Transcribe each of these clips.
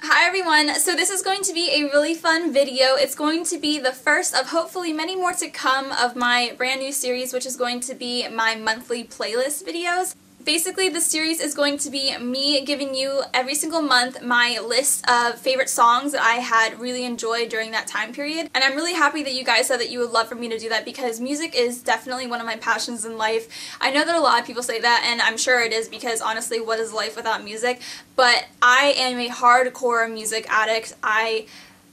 Hi everyone, so this is going to be a really fun video. It's going to be the first of hopefully many more to come of my brand new series, which is going to be my monthly playlist videos. Basically, this series is going to be me giving you every single month my list of favorite songs that I had really enjoyed during that time period. And I'm really happy that you guys said that you would love for me to do that because music is definitely one of my passions in life. I know that a lot of people say that, and I'm sure it is because honestly, what is life without music? But I am a hardcore music addict. I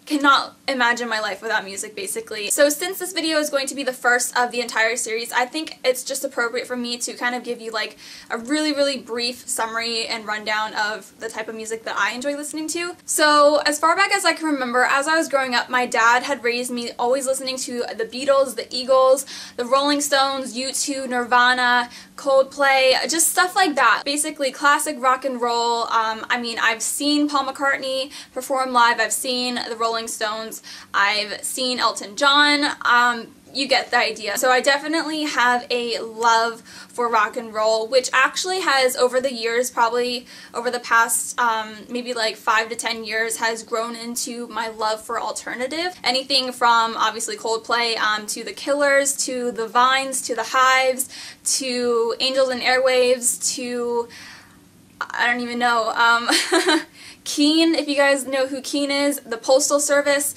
cannot imagine my life without music, basically. So since this video is going to be the first of the entire series, I think it's just appropriate for me to kind of give you like a really brief summary and rundown of the type of music that I enjoy listening to. So as far back as I can remember, as I was growing up, my dad had raised me always listening to the Beatles, the Eagles, the Rolling Stones, U2, Nirvana, Coldplay, just stuff like that. Basically classic rock and roll. I mean, I've seen Paul McCartney perform live, I've seen the Rolling Stones, I've seen Elton John, you get the idea. So I definitely have a love for rock and roll, which actually has over the years, probably over the past maybe like 5 to 10 years, has grown into my love for alternative. Anything from obviously Coldplay to the Killers, to the Vines, to the Hives, to Angels and Airwaves, to I don't even know, Keen, if you guys know who Keen is, the Postal Service.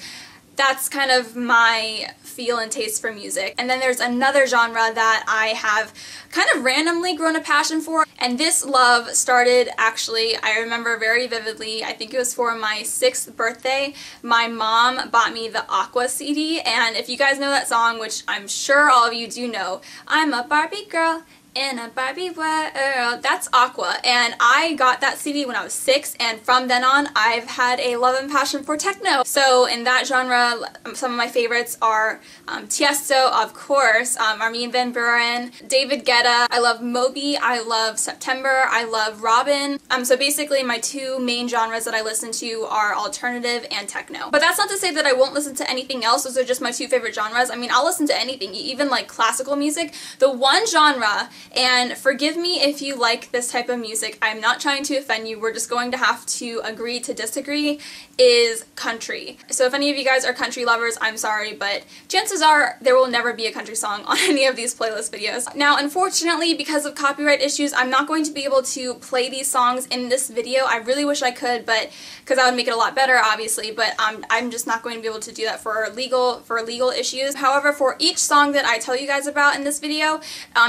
That's kind of my feel and taste for music. And then there's another genre that I have kind of randomly grown a passion for, and this love started actually, I remember very vividly, I think it was for my 6th birthday. My mom bought me the Aqua CD, and if you guys know that song, which I'm sure all of you do know, I'm a Barbie girl in a Barbie world, that's Aqua, and I got that CD when I was 6, and from then on I've had a love and passion for techno. So in that genre, some of my favorites are Tiesto, of course, Armin van Buuren, David Guetta, I love Moby, I love September, I love Robin. So basically my two main genres that I listen to are alternative and techno. But that's not to say that I won't listen to anything else. Those are just my two favorite genres. I mean, I'll listen to anything, even like classical music. The one genre, and forgive me if you like this type of music, I'm not trying to offend you, we're just going to have to agree to disagree, is country. So if any of you guys are country lovers, I'm sorry, but chances are there will never be a country song on any of these playlist videos. Now, unfortunately, because of copyright issues, I'm not going to be able to play these songs in this video. I really wish I could, but because that would make it a lot better, obviously, but I'm just not going to be able to do that for legal issues. However, for each song that I tell you guys about in this video,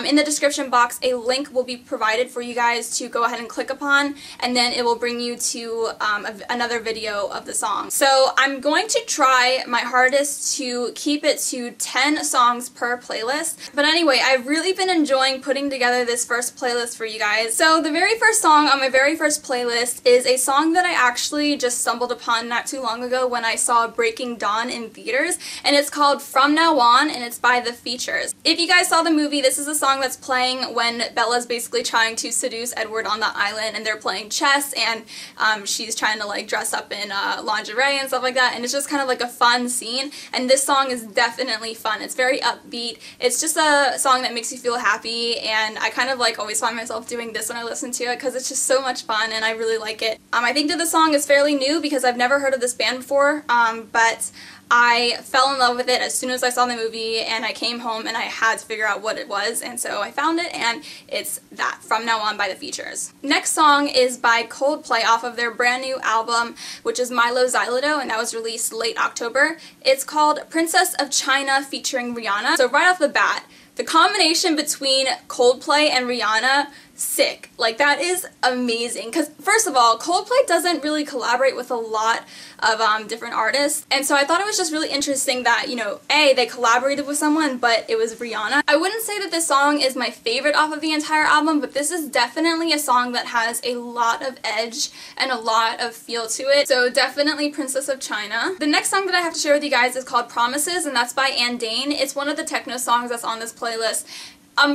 in the description box, a link will be provided for you guys to go ahead and click upon, and then it will bring you to another video of the song. So I'm going to try my hardest to keep it to 10 songs per playlist. But anyway, I've really been enjoying putting together this first playlist for you guys. So the very first song on my very first playlist is a song that I actually just stumbled upon not too long ago when I saw Breaking Dawn in theaters, and it's called From Now On, and it's by The Features. If you guys saw the movie, this is a song that's playing when Bella's basically trying to seduce Edward on the island, and they're playing chess, and she's trying to like dress up in lingerie and stuff like that, and it's just kind of like a fun scene, and this song is definitely fun. It's very upbeat. It's just a song that makes you feel happy, and I kind of like always find myself doing this when I listen to it because it's just so much fun and I really like it. I think that the song is fairly new because I've never heard of this band before, but I fell in love with it as soon as I saw the movie, and I came home and I had to figure out what it was, and so I found it, and it's that, From Now On by The Features. Next song is by Coldplay off of their brand new album, which is Milo Xyloto, and that was released late October. It's called Princess of China featuring Rihanna. So right off the bat, the combination between Coldplay and Rihanna, sick. Like, that is amazing. Because, first of all, Coldplay doesn't really collaborate with a lot of different artists. And so I thought it was just really interesting that, you know, A, they collaborated with someone, but it was Rihanna. I wouldn't say that this song is my favorite off of the entire album, but this is definitely a song that has a lot of edge and a lot of feel to it. So definitely Princess of China. The next song that I have to share with you guys is called Promises, and that's by Ann Dane. It's one of the techno songs that's on this playlist.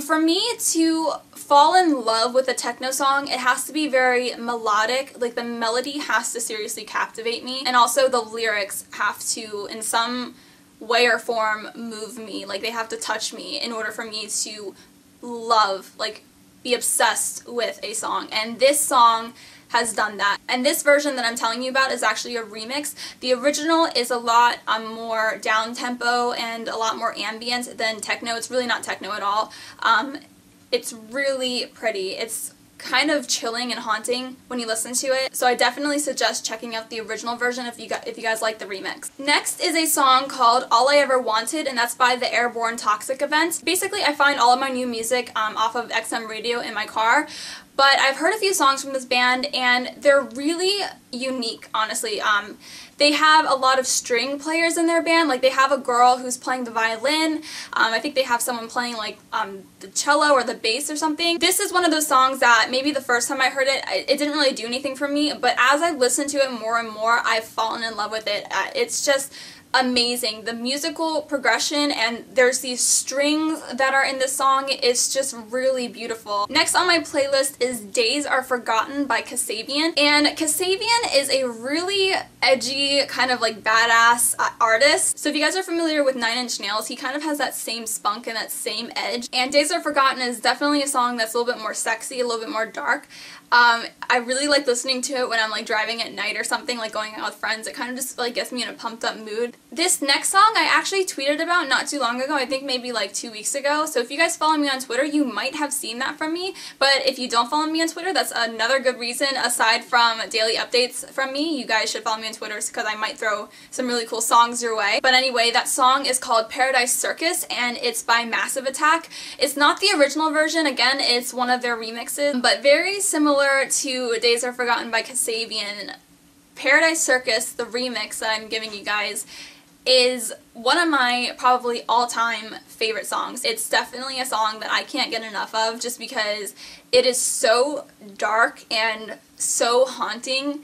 For me to fall in love with a techno song, it has to be very melodic. Like, the melody has to seriously captivate me, and also the lyrics have to, in some way or form, move me. Like, they have to touch me in order for me to love, like, be obsessed with a song. And this song has done that. And this version that I'm telling you about is actually a remix. The original is a lot more down-tempo and a lot more ambient than techno. It's really not techno at all. It's really pretty. It's kind of chilling and haunting when you listen to it, so I definitely suggest checking out the original version if you guys like the remix. Next is a song called All I Ever Wanted, and that's by the Airborne Toxic Event. Basically, I find all of my new music off of XM radio in my car, but I've heard a few songs from this band and they're really unique, honestly. They have a lot of string players in their band. Like, they have a girl who's playing the violin. I think they have someone playing like the cello or the bass or something. This is one of those songs that maybe the first time I heard it, it didn't really do anything for me, but as I've listened to it more and more, I've fallen in love with it. It's just amazing. The musical progression, and there's these strings that are in this song. It's just really beautiful. Next on my playlist is Days Are Forgotten by Kasabian. And Kasabian is a really edgy, kind of like badass artist. So if you guys are familiar with 9 Inch Nails, he kind of has that same spunk and that same edge. And Days Are Forgotten is definitely a song that's a little bit more sexy, a little bit more dark. I really like listening to it when I'm like driving at night or something, like going out with friends. It kind of just like gets me in a pumped up mood. This next song I actually tweeted about not too long ago, I think maybe like 2 weeks ago. So if you guys follow me on Twitter, you might have seen that from me. But if you don't follow me on Twitter, that's another good reason. Aside from daily updates from me, you guys should follow me on Twitter because I might throw some really cool songs your way. But anyway, that song is called Paradise Circus and it's by Massive Attack. It's not the original version, again, it's one of their remixes, but very similar to Days Are Forgotten by Kasabian. Paradise Circus, the remix that I'm giving you guys, is one of my probably all-time favorite songs. It's definitely a song that I can't get enough of just because it is so dark and so haunting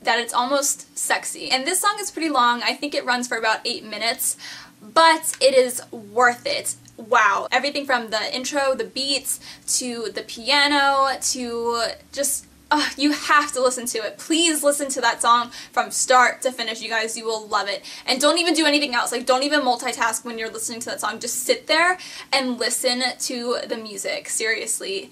that it's almost sexy. And this song is pretty long. I think it runs for about 8 minutes, but it is worth it. Wow. Everything from the intro, the beats, to the piano, to just, you have to listen to it. Please listen to that song from start to finish, you guys. You will love it. And don't even do anything else. Like, don't even multitask when you're listening to that song. Just sit there and listen to the music. Seriously.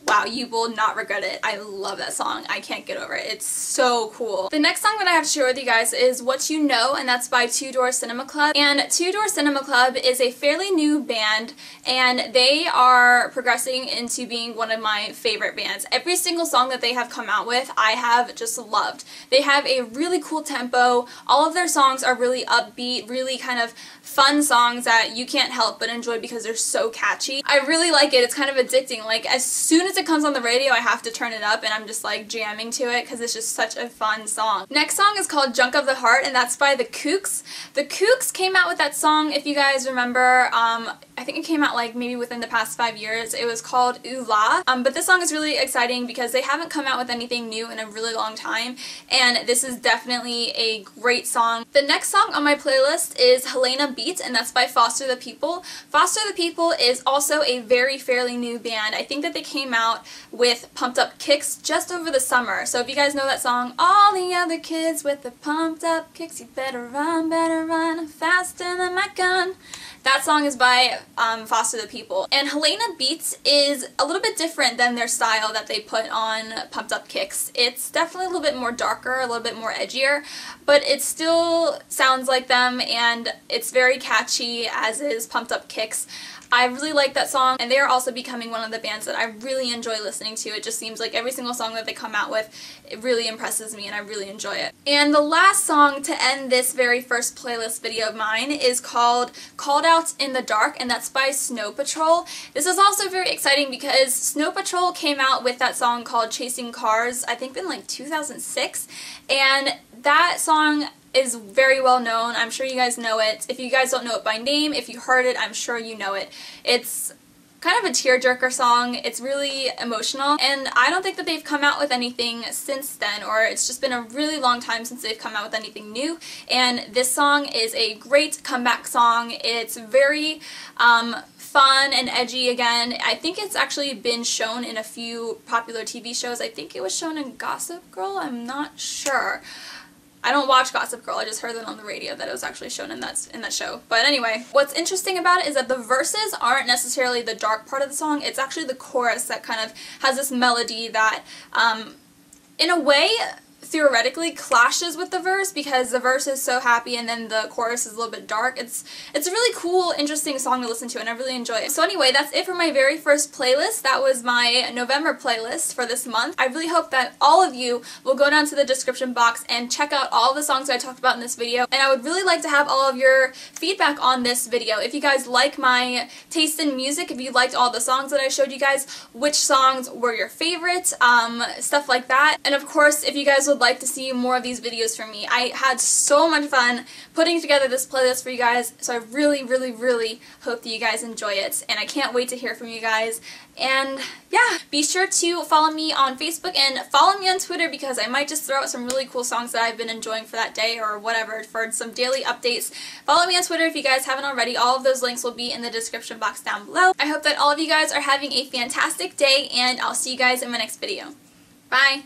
Wow, you will not regret it. I love that song. I can't get over it. It's so cool. The next song that I have to share with you guys is What You Know, and that's by Two Door Cinema Club. And Two Door Cinema Club is a fairly new band, and they are progressing into being one of my favorite bands. Every single song that they have come out with, I have just loved. They have a really cool tempo. All of their songs are really upbeat, really kind of fun songs that you can't help but enjoy because they're so catchy. I really like it. It's kind of addicting. Like, as soon as it comes on the radio, I have to turn it up and I'm just like jamming to it because it's just such a fun song. Next song is called Junk of the Heart, and that's by the Kooks. The Kooks came out with that song, if you guys remember, I think it came out like maybe within the past 5 years. It was called Ooh La. But this song is really exciting because they haven't come out with anything new in a really long time, and this is definitely a great song. The next song on my playlist is Helena Beat, and that's by Foster the People. Foster the People is also a fairly new band. I think that they came out with Pumped Up Kicks just over the summer. So if you guys know that song, all the other kids with the pumped up kicks, you better run faster than my gun. That song is by Foster the People. And Helena Beats is a little bit different than their style that they put on Pumped Up Kicks. It's definitely a little bit more darker, a little bit more edgier, but it still sounds like them and it's very catchy, as is Pumped Up Kicks. I really like that song, and they are also becoming one of the bands that I really enjoy listening to. It just seems like every single song that they come out with, it really impresses me and I really enjoy it. And the last song to end this very first playlist video of mine is called Called Out in the Dark, and that's by Snow Patrol. This is also very exciting because Snow Patrol came out with that song called Chasing Cars, I think in like 2006, and that song is very well known. I'm sure you guys know it. If you guys don't know it by name, if you heard it, I'm sure you know it. It's kind of a tearjerker song. It's really emotional, and I don't think that they've come out with anything since then, or it's just been a really long time since they've come out with anything new, and this song is a great comeback song. It's very fun and edgy again. I think it's actually been shown in a few popular TV shows. I think it was shown in Gossip Girl. I'm not sure. I don't watch Gossip Girl, I just heard it on the radio that it was actually shown in that show. But anyway, what's interesting about it is that the verses aren't necessarily the dark part of the song, it's actually the chorus that kind of has this melody that in a way, theoretically clashes with the verse because the verse is so happy and then the chorus is a little bit dark. It's a really cool, interesting song to listen to, and I really enjoy it. So anyway, that's it for my very first playlist. That was my November playlist for this month. I really hope that all of you will go down to the description box and check out all the songs that I talked about in this video, and I would really like to have all of your feedback on this video. If you guys like my taste in music, if you liked all the songs that I showed you guys, which songs were your favorite, stuff like that. And of course, if you guys would like to see more of these videos from me. I had so much fun putting together this playlist for you guys, so I really, really, really hope that you guys enjoy it, and I can't wait to hear from you guys. And yeah, be sure to follow me on Facebook and follow me on Twitter because I might just throw out some really cool songs that I've been enjoying for that day or whatever for some daily updates. Follow me on Twitter if you guys haven't already. All of those links will be in the description box down below. I hope that all of you guys are having a fantastic day, and I'll see you guys in my next video. Bye!